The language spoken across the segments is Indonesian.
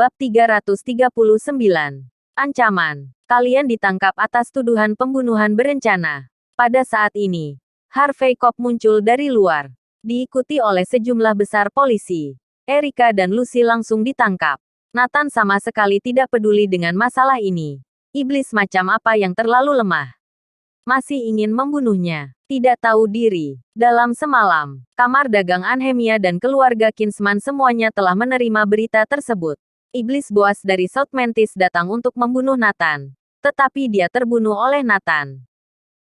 Bab 339. Ancaman. Kalian ditangkap atas tuduhan pembunuhan berencana. Pada saat ini, Harvey Cobb muncul dari luar, diikuti oleh sejumlah besar polisi. Erika dan Lucy langsung ditangkap. Nathan sama sekali tidak peduli dengan masalah ini. Iblis macam apa yang terlalu lemah? Masih ingin membunuhnya. Tidak tahu diri. Dalam semalam, kamar dagang Anhemia dan keluarga Kinsman semuanya telah menerima berita tersebut. Iblis Boas dari South Mantis datang untuk membunuh Nathan. Tetapi dia terbunuh oleh Nathan.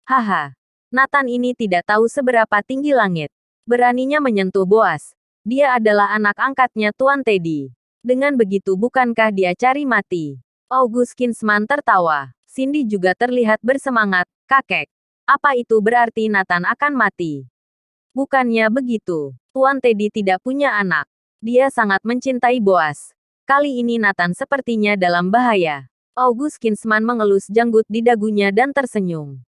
Haha. Nathan ini tidak tahu seberapa tinggi langit. Beraninya menyentuh Boas. Dia adalah anak angkatnya Tuan Teddy. Dengan begitu bukankah dia cari mati? August Kinsman tertawa. Cindy juga terlihat bersemangat. Kakek. Apa itu berarti Nathan akan mati? Bukannya begitu. Tuan Teddy tidak punya anak. Dia sangat mencintai Boas. Kali ini Nathan sepertinya dalam bahaya. August Kinsman mengelus janggut di dagunya dan tersenyum.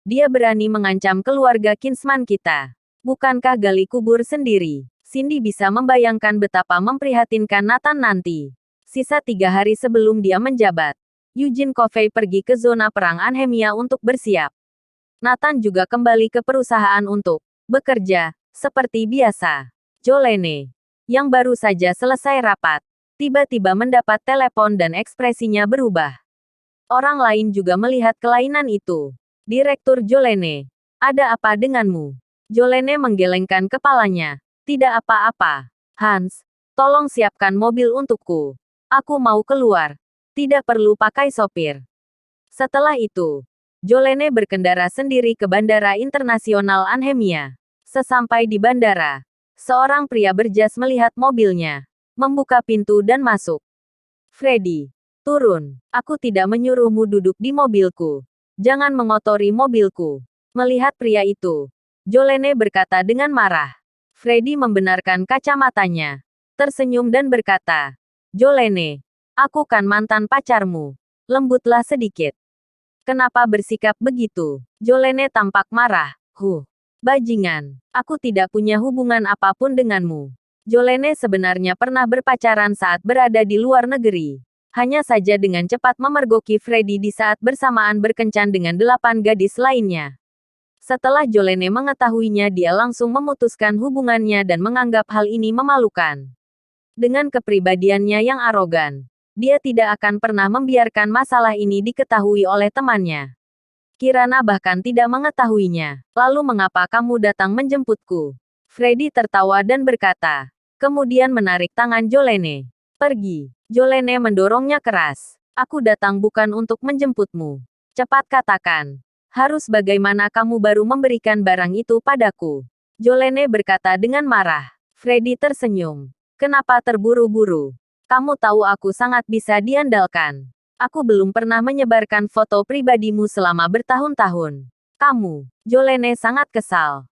Dia berani mengancam keluarga Kinsman kita. Bukankah gali kubur sendiri? Cindy bisa membayangkan betapa memprihatinkan Nathan nanti. Sisa 3 hari sebelum dia menjabat, Eugene Covey pergi ke zona perang Anhemia untuk bersiap. Nathan juga kembali ke perusahaan untuk bekerja, seperti biasa. Jolene, yang baru saja selesai rapat, tiba-tiba mendapat telepon dan ekspresinya berubah. Orang lain juga melihat kelainan itu. Direktur Jolene, ada apa denganmu? Jolene menggelengkan kepalanya. Tidak apa-apa. Hans, tolong siapkan mobil untukku. Aku mau keluar. Tidak perlu pakai sopir. Setelah itu, Jolene berkendara sendiri ke Bandara Internasional Anhemia. Sesampai di bandara, seorang pria berjas melihat mobilnya, membuka pintu dan masuk. Freddy, turun. Aku tidak menyuruhmu duduk di mobilku. Jangan mengotori mobilku. Melihat pria itu, Jolene berkata dengan marah. Freddy membenarkan kacamatanya, tersenyum dan berkata, Jolene, aku kan mantan pacarmu. Lembutlah sedikit. Kenapa bersikap begitu? Jolene tampak marah. Bajingan. Aku tidak punya hubungan apapun denganmu. Jolene sebenarnya pernah berpacaran saat berada di luar negeri. Hanya saja dengan cepat memergoki Freddy di saat bersamaan berkencan dengan 8 gadis lainnya. Setelah Jolene mengetahuinya, dia langsung memutuskan hubungannya dan menganggap hal ini memalukan. Dengan kepribadiannya yang arogan, dia tidak akan pernah membiarkan masalah ini diketahui oleh temannya. Kirana bahkan tidak mengetahuinya. Lalu mengapa kamu datang menjemputku? Freddy tertawa dan berkata, kemudian menarik tangan Jolene. Pergi. Jolene mendorongnya keras. Aku datang bukan untuk menjemputmu. Cepat katakan. Harus bagaimana kamu baru memberikan barang itu padaku? Jolene berkata dengan marah. Freddy tersenyum. Kenapa terburu-buru? Kamu tahu aku sangat bisa diandalkan. Aku belum pernah menyebarkan foto pribadimu selama bertahun-tahun. Kamu, Jolene sangat kesal.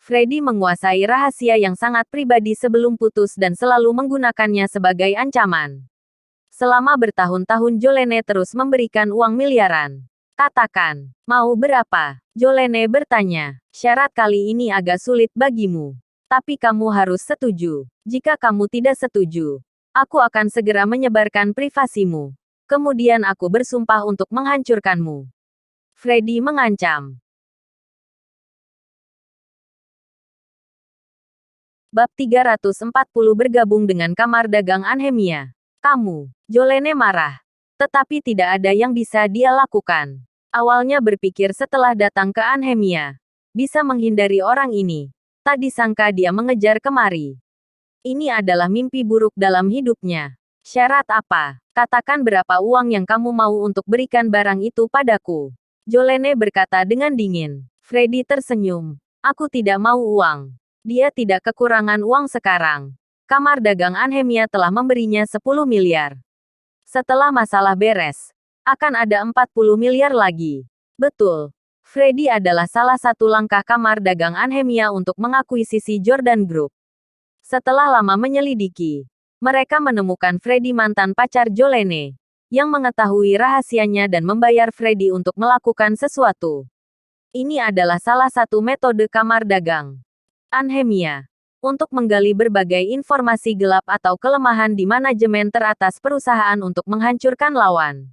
Freddy menguasai rahasia yang sangat pribadi sebelum putus dan selalu menggunakannya sebagai ancaman. Selama bertahun-tahun Jolene terus memberikan uang miliaran. Katakan, mau berapa? Jolene bertanya. Syarat kali ini agak sulit bagimu. Tapi kamu harus setuju. Jika kamu tidak setuju, aku akan segera menyebarkan privasimu. Kemudian aku bersumpah untuk menghancurkanmu. Freddy mengancam. Bab 340 bergabung dengan kamar dagang Anhemia. Kamu, Jolene marah. Tetapi tidak ada yang bisa dia lakukan. Awalnya berpikir setelah datang ke Anhemia, bisa menghindari orang ini. Tak disangka dia mengejar kemari. Ini adalah mimpi buruk dalam hidupnya. Syarat apa? Katakan berapa uang yang kamu mau untuk berikan barang itu padaku. Jolene berkata dengan dingin. Freddy tersenyum. Aku tidak mau uang. Dia tidak kekurangan uang sekarang. Kamar dagang Anhemia telah memberinya 10 miliar. Setelah masalah beres, akan ada 40 miliar lagi. Betul. Freddy adalah salah satu langkah kamar dagang Anhemia untuk mengakuisisi Jordan Group. Setelah lama menyelidiki, mereka menemukan Freddy mantan pacar Jolene, yang mengetahui rahasianya dan membayar Freddy untuk melakukan sesuatu. Ini adalah salah satu metode kamar dagang Anhemia. untuk menggali berbagai informasi gelap atau kelemahan di manajemen teratas perusahaan untuk menghancurkan lawan.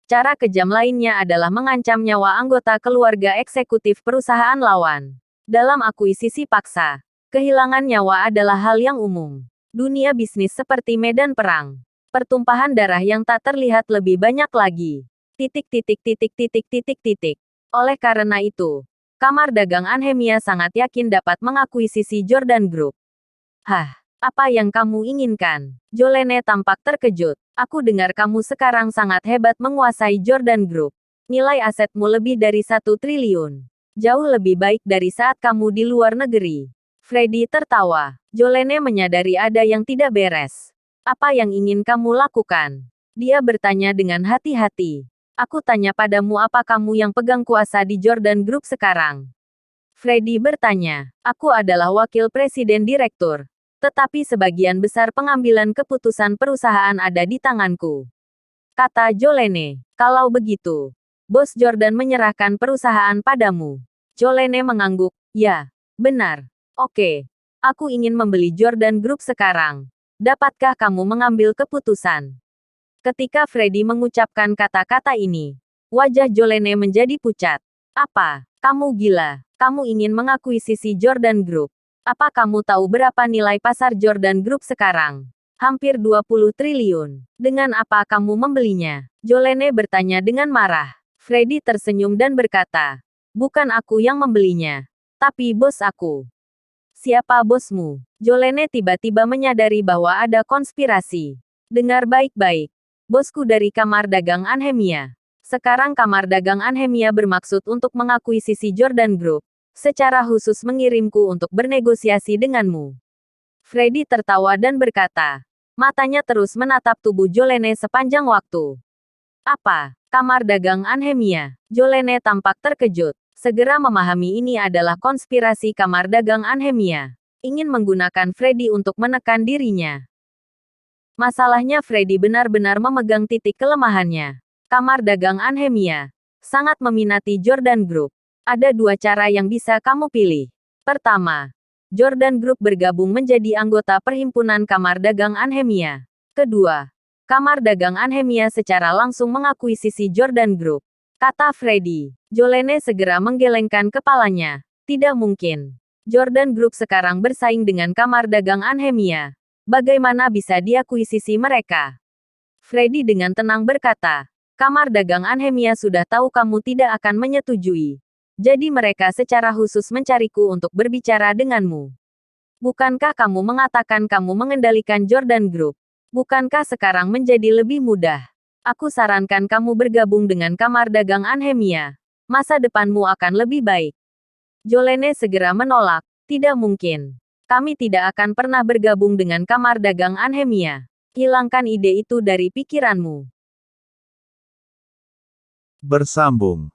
Cara kejam lainnya adalah mengancam nyawa anggota keluarga eksekutif perusahaan lawan. Dalam akuisisi paksa, kehilangan nyawa adalah hal yang umum. Dunia bisnis seperti medan perang. Pertumpahan darah yang tak terlihat lebih banyak lagi. Oleh karena itu, Kamar Dagang Anhemia sangat yakin dapat mengakuisisi Jordan Group. Hah, apa yang kamu inginkan? Jolene tampak terkejut. Aku dengar kamu sekarang sangat hebat menguasai Jordan Group. Nilai asetmu lebih dari 1 triliun. Jauh lebih baik dari saat kamu di luar negeri. Freddy tertawa. Jolene menyadari ada yang tidak beres. Apa yang ingin kamu lakukan? Dia bertanya dengan hati-hati. Aku tanya padamu apa kamu yang pegang kuasa di Jordan Group sekarang? Freddy bertanya. Aku adalah wakil presiden direktur. Tetapi sebagian besar pengambilan keputusan perusahaan ada di tanganku. Kata Jolene. Kalau begitu, Bos Jordan menyerahkan perusahaan padamu. Jolene mengangguk. Ya, benar. Oke. Aku ingin membeli Jordan Group sekarang. Dapatkah kamu mengambil keputusan? Ketika Freddy mengucapkan kata-kata ini, wajah Jolene menjadi pucat. Apa? Kamu gila? Kamu ingin mengakuisisi Jordan Group? Apa kamu tahu berapa nilai pasar Jordan Group sekarang? Hampir 20 triliun. Dengan apa kamu membelinya? Jolene bertanya dengan marah. Freddy tersenyum dan berkata, bukan aku yang membelinya, tapi bos aku. Siapa bosmu? Jolene tiba-tiba menyadari bahwa ada konspirasi. Dengar baik-baik. Bosku dari Kamar Dagang Anhemia. Sekarang Kamar Dagang Anhemia bermaksud untuk mengakuisisi Jordan Group. Secara khusus mengirimku untuk bernegosiasi denganmu. Freddy tertawa dan berkata. Matanya terus menatap tubuh Jolene sepanjang waktu. Apa? Kamar Dagang Anhemia? Jolene tampak terkejut. Segera memahami ini adalah konspirasi Kamar Dagang Anhemia. Ingin menggunakan Freddy untuk menekan dirinya. Masalahnya Freddy benar-benar memegang titik kelemahannya. Kamar Dagang Anhemia sangat meminati Jordan Group. Ada dua cara yang bisa kamu pilih. Pertama, Jordan Group bergabung menjadi anggota Perhimpunan Kamar Dagang Anhemia. Kedua, Kamar Dagang Anhemia secara langsung mengakuisisi Jordan Group. Kata Freddy. Jolene segera menggelengkan kepalanya. Tidak mungkin. Jordan Group sekarang bersaing dengan Kamar Dagang Anhemia. Bagaimana bisa diakuisisi mereka? Freddy dengan tenang berkata, Kamar Dagang Anhemia sudah tahu kamu tidak akan menyetujui. Jadi mereka secara khusus mencariku untuk berbicara denganmu. Bukankah kamu mengatakan kamu mengendalikan Jordan Group? Bukankah sekarang menjadi lebih mudah? Aku sarankan kamu bergabung dengan Kamar Dagang Anhemia. Masa depanmu akan lebih baik. Jolene segera menolak. Tidak mungkin. Kami tidak akan pernah bergabung dengan Kamar Dagang Anhemia. Hilangkan ide itu dari pikiranmu. Bersambung.